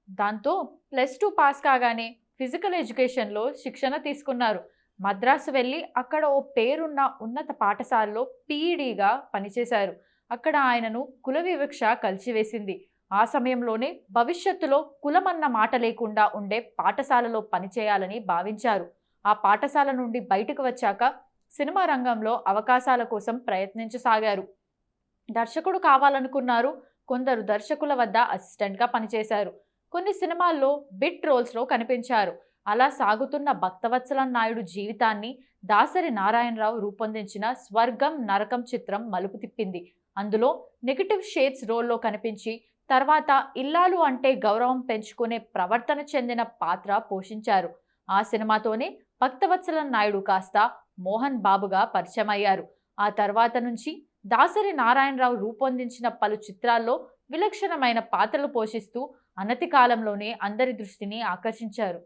దాంతో +2 పాస్ కాగానే ఫిజికల్ ఎడ్యుకేషన్‌లో శిక్షణ తీసుకున్నారు. మద్రాసు వెళ్లి అక్కడ ఓ పేరున్న ఉన్నత పాఠశాలలో పీఈడీగా పనిచేశారు. అక్కడ ఆయనను కుల వివక్ష కలిచివేసింది. ఆ సమయంలోనే భవిష్యత్తులో కులమన్న మాట లేకుండా ఉండే పాఠశాలలో పనిచేయాలని భావించారు. ఆ పాఠశాల నుండి బయటకు వచ్చాక సినిమా రంగంలో అవకాశాల కోసం ప్రయత్నించసాగారు. దర్శకుడు కావాలనుకున్నారు. కొందరు దర్శకుల వద్ద అసిస్టెంట్‌గా పనిచేశారు. కొన్ని సినిమాల్లో బిట్ రోల్స్‌లో కనిపించారు. అలా సాగుతున్న భక్తవత్సల నాయుడు జీవితాన్ని దాసరి నారాయణరావు రూపొందించిన 'స్వర్గం నరకం' చిత్రం మలుపు తిప్పింది. అందులో నెగెటివ్ షేడ్స్ రోల్‌లో కనిపించి తర్వాత ఇల్లాలు అంటే గౌరవం పెంచుకునే ప్రవర్తన చెందిన పాత్ర పోషించారు. ఆ సినిమాతోనే భక్తవత్సల నాయుడు కాస్త మోహన్ బాబుగా పరిచయమయ్యారు. ఆ తర్వాత నుంచి దాసరి నారాయణరావు రూపొందించిన పలు చిత్రాల్లో విలక్షణమైన పాత్రలు పోషిస్తూ అనతి కాలంలోనే అందరి దృష్టిని ఆకర్షించారు.